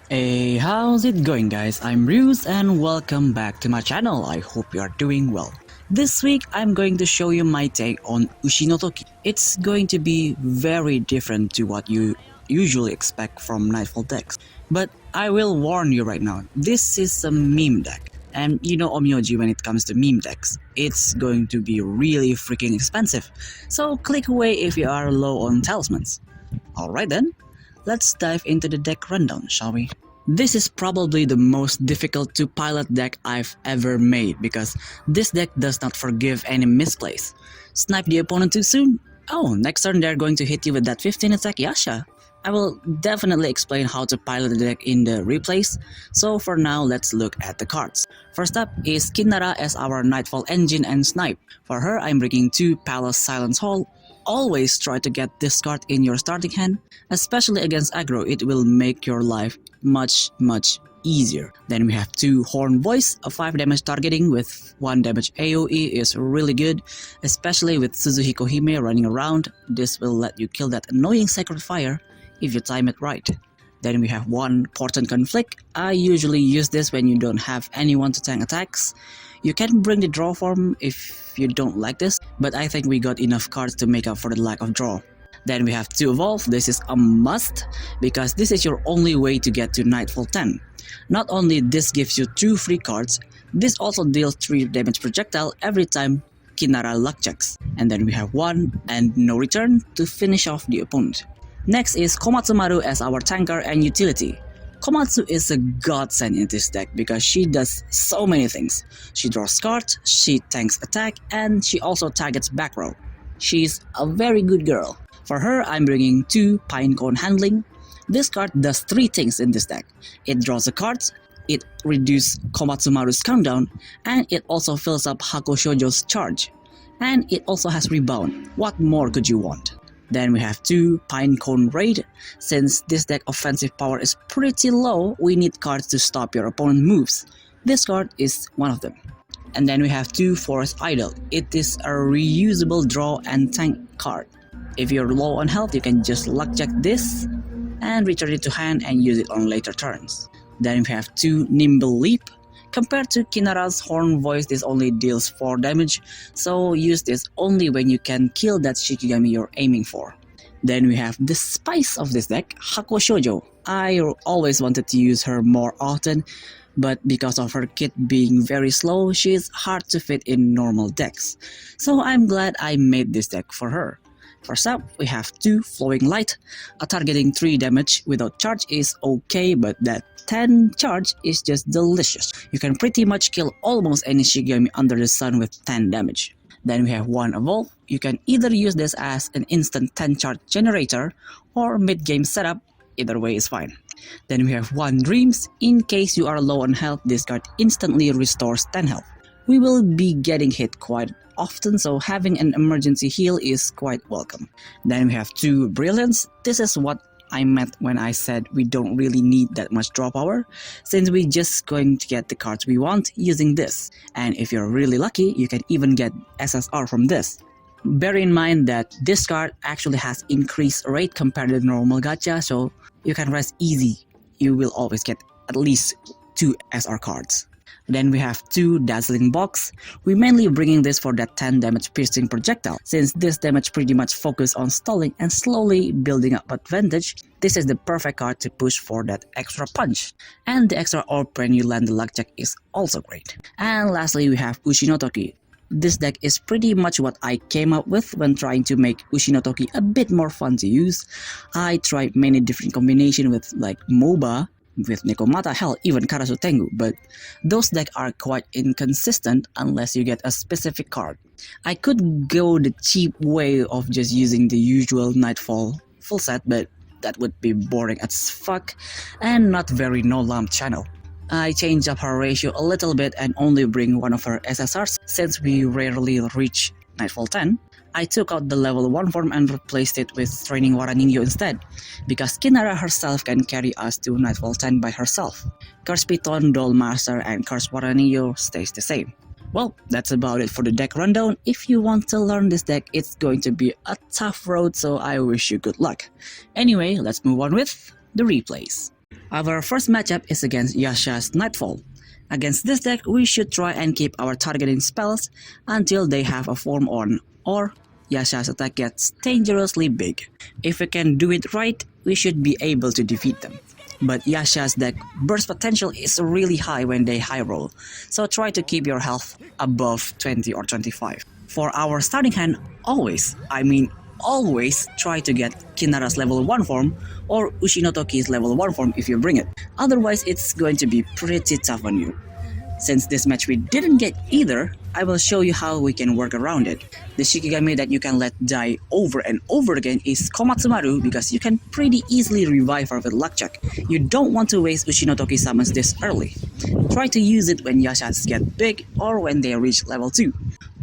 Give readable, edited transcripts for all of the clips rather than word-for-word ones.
Hey, how's it going guys? I'm Ruse and welcome back to my channel. I hope you are doing well. This week I'm going to show you my take on Ushi no Toki. It's going to be very different to what you usually expect from Nightfall decks. But I will warn you right now, this is a meme deck. And you know Onmyoji when it comes to meme decks, it's going to be really freaking expensive. So click away if you are low on talismans. Alright then, let's dive into the deck rundown, shall we? This is probably the most difficult to pilot deck I've ever made because this deck does not forgive any misplays. Snipe the opponent too soon? Oh, next turn they're going to hit you with that 15 attack Yasha. I will definitely explain how to pilot the deck in the replays, so for now let's look at the cards. First up is Kinara as our Nightfall engine and snipe. For her I'm bringing 2 Palace Silence Hall. Always try to get this card in your starting hand, especially against aggro, it will make your life much easier. Then we have 2 Horn Voice, a 5 damage targeting with 1 damage AoE is really good, especially with Suzuhiko Hime running around. This will let you kill that annoying Sacred Fire if you time it right. Then we have 1 Portent Conflict. I usually use this when you don't have anyone to tank attacks. You can bring the draw form if you don't like this, but I think we got enough cards to make up for the lack of draw. Then we have 2 Evolve. This is a must because this is your only way to get to Nightfall 10. Not only this gives you 2 free cards, this also deals 3 damage projectile every time Kinara luck checks. And then we have 1 and no return to finish off the opponent. Next is Komatsu Maru as our tanker and utility. Komatsu is a godsend in this deck because she does so many things. She draws cards, she tanks attack, and she also targets back row. She's a very good girl. For her, I'm bringing 2 Pinecone Handling. This card does 3 things in this deck. It draws the cards, it reduces Komatsu Maru's countdown, and it also fills up Hakuro Shoujo's charge. And it also has rebound. What more could you want? Then we have 2 Pinecone Raid. Since this deck offensive power is pretty low, we need cards to stop your opponent's moves. This card is one of them. And then we have 2 Forest Idol. It is a reusable draw and tank card. If you're low on health, you can just luck check this and return it to hand and use it on later turns. Then we have 2 Nimble Leap. Compared to Kinara's Horn Voice, this only deals 4 damage, so use this only when you can kill that Shikigami you're aiming for. Then we have the spice of this deck, Hakuro Shoujo. I always wanted to use her more often, but because of her kit being very slow, she is hard to fit in normal decks. So I'm glad I made this deck for her. First up, we have 2 Flowing Light. A targeting 3 damage without charge is okay, but that 10 charge is just delicious. You can pretty much kill almost any Shikigami under the sun with 10 damage. Then we have 1 Evolve. You can either use this as an instant 10 charge generator or mid-game setup, either way is fine. Then we have 1 Dreams. In case you are low on health, this card instantly restores 10 health. We will be getting hit quite often, so having an emergency heal is quite welcome. Then we have 2 Brilliance. This is what I meant when I said we don't really need that much draw power, since we're just going to get the cards we want using this. And if you're really lucky, you can even get SSR from this. Bear in mind that this card actually has increased rate compared to normal gacha, so you can rest easy. You will always get at least 2 SR cards. Then we have 2 Dazzling Box. We're mainly bringing this for that 10 damage piercing projectile. Since this damage pretty much focus on stalling and slowly building up advantage, this is the perfect card to push for that extra punch. And the extra orb when you land the luck check is also great. And lastly we have Ushi no Toki. This deck is pretty much what I came up with when trying to make Ushi no Toki a bit more fun to use. I tried many different combinations with like MOBA, with Nekomata, hell, even Karasu Tengu, but those decks are quite inconsistent unless you get a specific card. I could go the cheap way of just using the usual Nightfall full set, but that would be boring as fuck and not very no-lamp channel. I changed up her ratio a little bit and only bring one of her SSRs since we rarely reach Nightfall 10. I took out the level 1 form and replaced it with Training Waraningyo instead, because Kinara herself can carry us to Nightfall 10 by herself. Curse Piton, Doll Master, and Curse Waraningyo stays the same. Well, that's about it for the deck rundown. If you want to learn this deck, it's going to be a tough road, so I wish you good luck. Anyway, let's move on with the replays. Our first matchup is against Yasha's Nightfall. Against this deck, we should try and keep our targeting spells until they have a form on, or Yasha's attack gets dangerously big. If we can do it right, we should be able to defeat them. But Yasha's deck burst potential is really high when they high roll, so try to keep your health above 20 or 25. For our starting hand, always try to get Kinara's level 1 form or Ushi no Toki's level 1 form if you bring it. Otherwise, it's going to be pretty tough on you. Since this match we didn't get either, I will show you how we can work around it. The Shikigami that you can let die over and over again is Komatsumaru because you can pretty easily revive her with luck check. You don't want to waste Ushi no Toki summons this early. Try to use it when Yashas get big or when they reach level 2.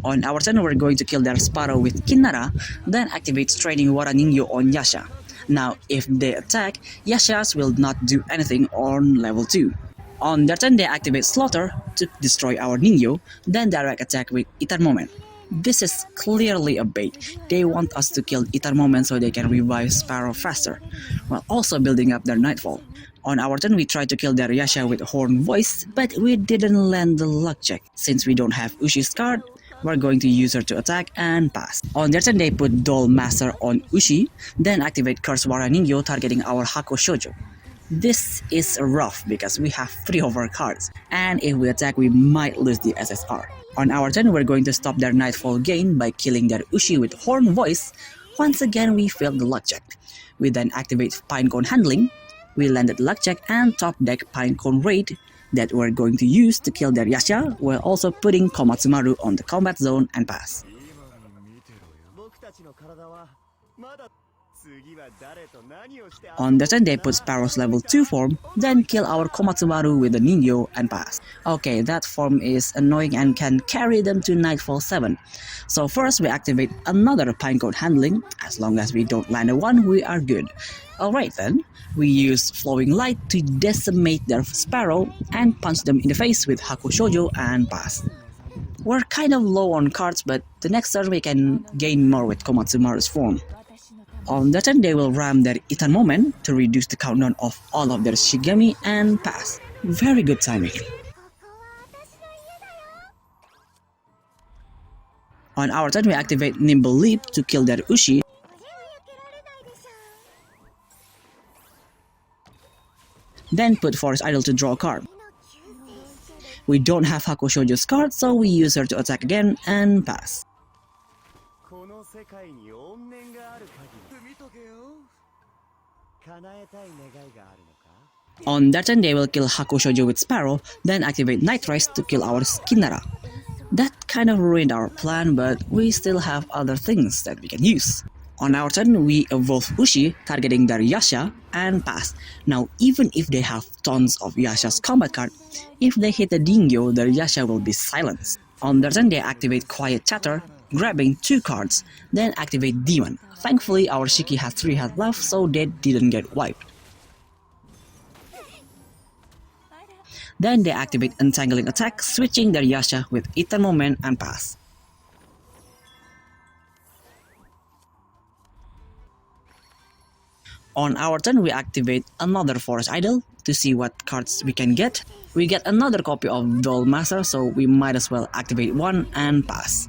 On our turn, we're going to kill their Sparrow with Kinara, then activate Straining Wara Ningyo on Yasha. Now, if they attack, Yashas will not do anything on level 2. On their turn, they activate Slaughter to destroy our Ningyo, then direct attack with Ether Moment. This is clearly a bait. They want us to kill Ether Moment so they can revive Sparrow faster, while also building up their Nightfall. On our turn, we tried to kill their Yasha with Horn Voice, but we didn't land the luck check. Since we don't have Ushi's card, we're going to use her to attack and pass. On their turn, they put Doll Master on Ushi, then activate Curse Wara Ningyo targeting our Hakuro Shoujo. This is rough because we have 3 of our cards, and if we attack we might lose the SSR. On our turn, we're going to stop their Nightfall gain by killing their Ushi with Horn Voice. Once again, we failed the luck check. We then activate Pinecone Handling, we landed luck check and top deck Pinecone Raid that we're going to use to kill their Yasha, while also putting Komatsumaru on the combat zone and pass. On the turn, they put Sparrow's level 2 form, then kill our Komatsumaru with the Ningyo and pass. Okay, that form is annoying and can carry them to Nightfall 7. So first we activate another Pinecone Handling. As long as we don't land a 1, we are good. Alright then, we use Flowing Light to decimate their Sparrow and punch them in the face with Hakuro Shoujo and pass. We're kind of low on cards, but the next turn we can gain more with Komatsumaru's form. On the turn, they will ram their Ether Moment to reduce the countdown of all of their Shigami and pass. Very good timing. On our turn, we activate Nimble Leap to kill their Ushi. Then put Forest Idol to draw a card. We don't have Hakuro Shoujo's card, so we use her to attack again and pass. On that turn, they will kill Hakuro Shoujo with Sparrow, then activate Nightrise to kill our Kinara. That kind of ruined our plan, but we still have other things that we can use. On our turn, we evolve Ushi, targeting their Yasha, and pass. Now, even if they have tons of Yasha's combat card, if they hit the Ningyo, their Yasha will be silenced. On their turn, they activate Quiet Chatter, grabbing 2 cards, then activate Demon. Thankfully, our Shiki has 3 health left, so they didn't get wiped. Then they activate Entangling Attack, switching their Yasha with Ether Moment and pass. On our turn, we activate another Forest Idol to see what cards we can get. We get another copy of Doll Master, so we might as well activate 1 and pass.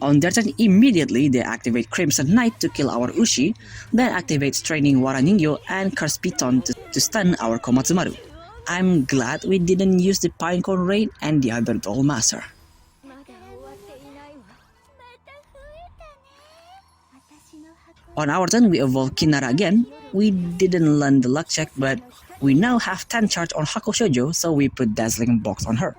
On their turn, immediately they activate Crimson Knight to kill our Ushi, then activate Straining Wara Ningyo and Curse Piton to stun our Komatsumaru. I'm glad we didn't use the Pinecone Raid and the other Doll Master. On our turn, we evolve Kinara again. We didn't land the luck check, but we now have 10 charge on Hakuro Shoujo, so we put Dazzling Box on her.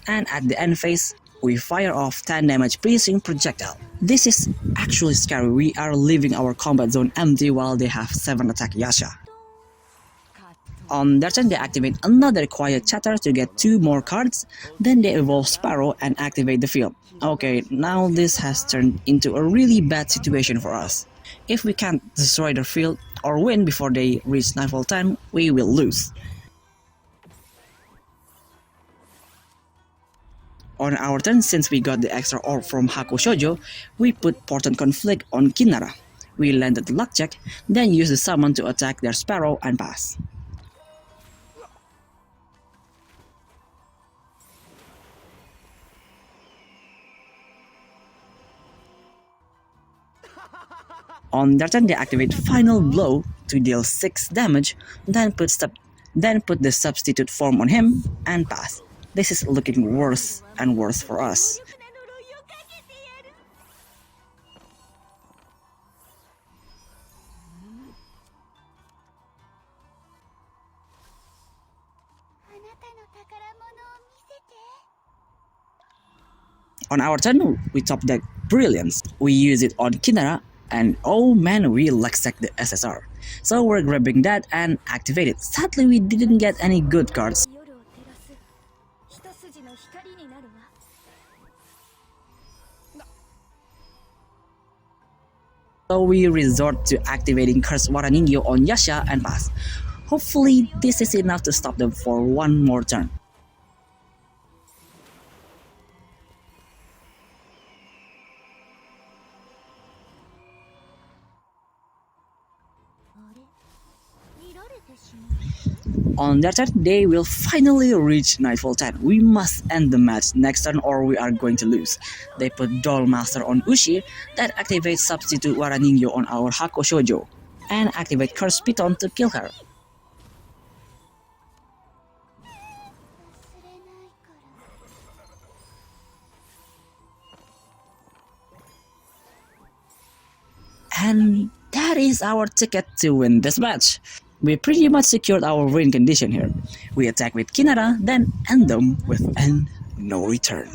And at the end phase, we fire off 10 damage piercing projectile. This is actually scary. We are leaving our combat zone empty while they have 7 attack Yasha. On their turn, they activate another Quiet Chatter to get 2 more cards, then they evolve Sparrow and activate the field. Okay, now this has turned into a really bad situation for us. If we can't destroy the field, or win before they reach Nightfall 10, we will lose. On our turn, since we got the extra orb from Hakuro Shoujo, we put Portent Conflict on Kinara. We landed the luck check, then use the summon to attack their Sparrow and pass. On their turn, they activate Final Blow to deal 6 damage, then put the substitute form on him and pass. This is looking worse and worse for us. On our turn, we top deck Brilliance. We use it on Kinara, and oh man, we Lextech the SSR. So we're grabbing that and activate it. Sadly, we didn't get any good cards. So we resort to activating Cursed Waraningyo on Yasha and pass. Hopefully, this is enough to stop them for one more turn. On their turn, they will finally reach Nightfall 10. We must end the match next turn or we are going to lose. They put Doll Master on Ushi, that activates Substitute Waraningyo on our Hakuro Shoujo, and activate Curse Piton to kill her. And that is our ticket to win this match. We pretty much secured our win condition here. We attack with Kinara, then end them with End No Return.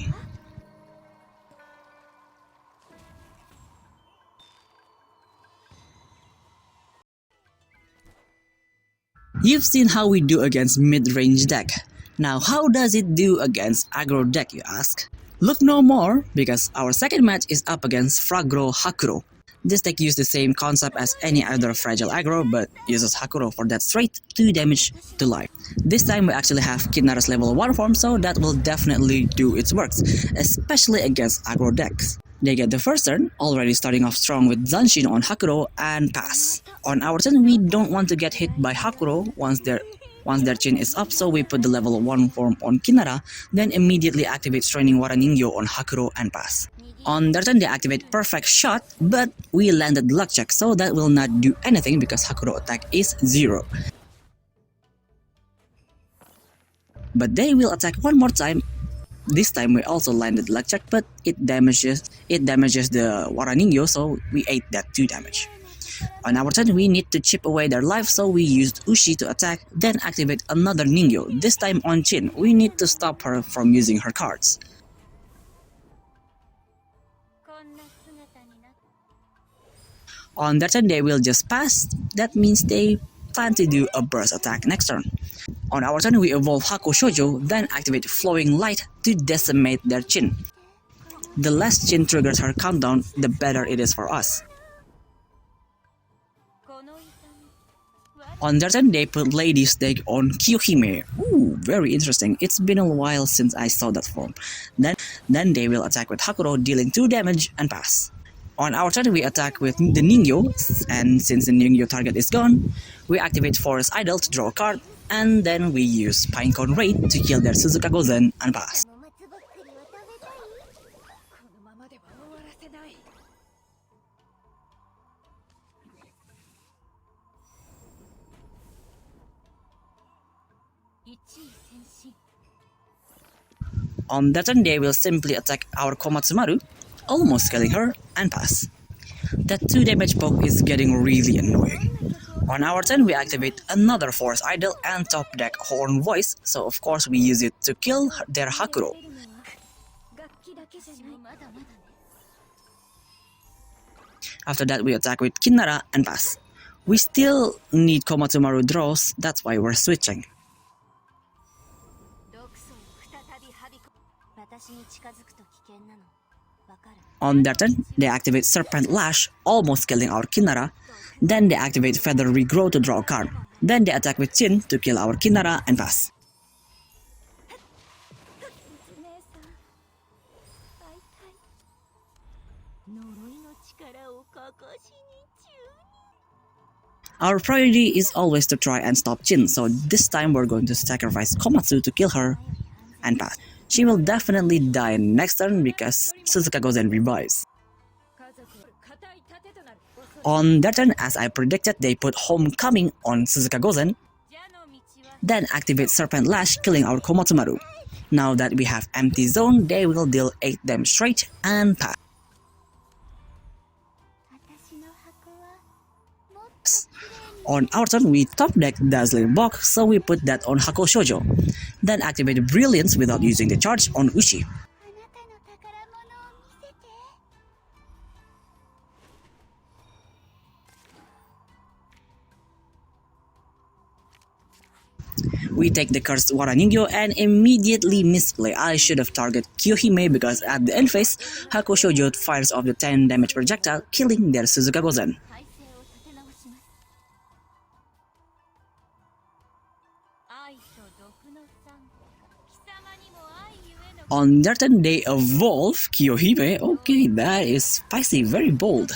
You've seen how we do against mid-range deck. Now how does it do against aggro deck, you ask? Look no more, because our second match is up against Fraggro Hakuro. This deck uses the same concept as any other fragile aggro, but uses Hakuro for that straight 2 damage to life. This time we actually have Kinara's level 1 form, so that will definitely do its works, especially against aggro decks. They get the first turn, already starting off strong with Zanshin on Hakuro and pass. On our turn, we don't want to get hit by Hakuro once their chin is up, so we put the level 1 form on Kinara, then immediately activate Straining Waraningyo on Hakuro and pass. On their turn, they activate Perfect Shot, but we landed Luck Check, so that will not do anything because Hakuro attack is 0. But they will attack one more time. This time we also landed Luck Check, but it damages the Waraningyo, so we ate that 2 damage. On our turn, we need to chip away their life, so we used Ushi to attack, then activate another Ningyo, this time on Chin. We need to stop her from using her cards. On their turn, they will just pass. That means they plan to do a burst attack next turn. On our turn, we evolve Hakuro Shoujo, then activate Flowing Light to decimate their Chin. The less Chin triggers her countdown, the better it is for us. On their turn, they put Lady Snake on Kyohime. Ooh, very interesting. It's been a while since I saw that form. Then they will attack with Hakuro, dealing 2 damage and pass. On our turn, we attack with the Ningyo, and since the Ningyo target is gone, we activate Forest Idol to draw a card, and then we use Pinecone Raid to kill their Suzuka Gozen and pass. On that turn, they will simply attack our Komatsumaru, almost killing her, and pass. That 2 damage poke is getting really annoying. On our turn, we activate another Force Idol and top deck Horn Voice, so of course we use it to kill their Hakuro. After that, we attack with Kinara and pass. We still need Komatsumaru draws, that's why we're switching. On their turn, they activate Serpent Lash, almost killing our Kinara, Then they activate Feather Regrow to draw a card. Then they attack with Chin to kill our Kinara and pass. Our priority is always to try and stop Chin, so this time we're going to sacrifice Komatsu to kill her and pass. She will definitely die next turn because Suzuka Gozen revives. On their turn, as I predicted, they put Homecoming on Suzuka Gozen, then activate Serpent Lash, killing our Komatsumaru. Now that we have empty zone, they will deal 8 damage straight and pass. On our turn, we top deck Dazzling Box, so we put that on Hakuro Shoujo. Then activate Brilliance without using the charge on Ushi. We take the cursed Wara Ningyo and immediately misplay. I should have targeted Kyohime because at the end phase, Hakuro Shoujo fires off the 10 damage projectile, killing their Suzuka Gozen. On their turn, they evolve Kyohime. Okay, that is spicy, very bold.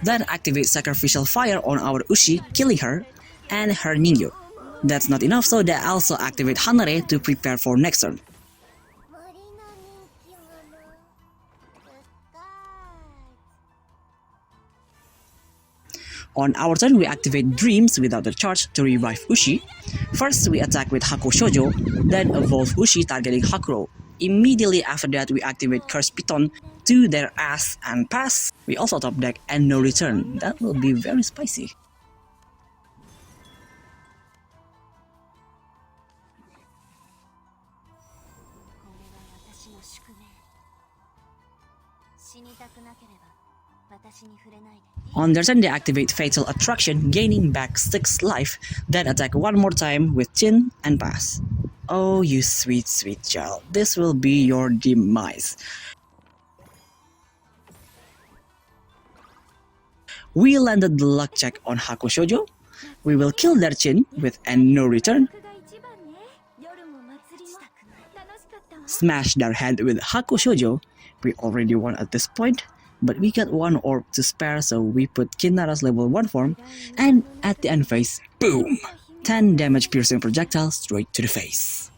Then activate Sacrificial Fire on our Ushi, killing her and her Ningyo. That's not enough, so they also activate Hanare to prepare for next turn. On our turn, we activate Dreams without the charge to revive Ushi. First, we attack with Hakuro Shoujo, then evolve Ushi targeting Hakuro. Immediately after that, we activate Curse Piton to their ass and pass. We also top deck and no return. That will be very spicy. On their turn, they activate Fatal Attraction, gaining back 6 life, then attack one more time with Chin and pass. Oh, you sweet, sweet child. This will be your demise. We landed the luck check on Hakuro Shoujo. We will kill their Chin with and no return. Smash their head with Hakuro Shoujo. We already won at this point, but we got one orb to spare, so we put Kinara's level 1 form, and at the end phase, boom! 10 damage piercing projectile straight to the face.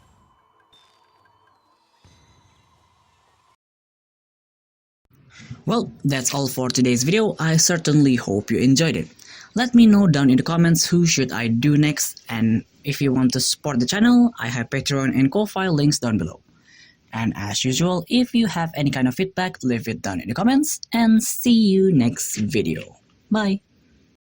Well, that's all for today's video. I certainly hope you enjoyed it. Let me know down in the comments who should I do next, and if you want to support the channel, I have Patreon and Ko-Fi links down below. And as usual, if you have any kind of feedback, leave it down in the comments, and see you next video. Bye!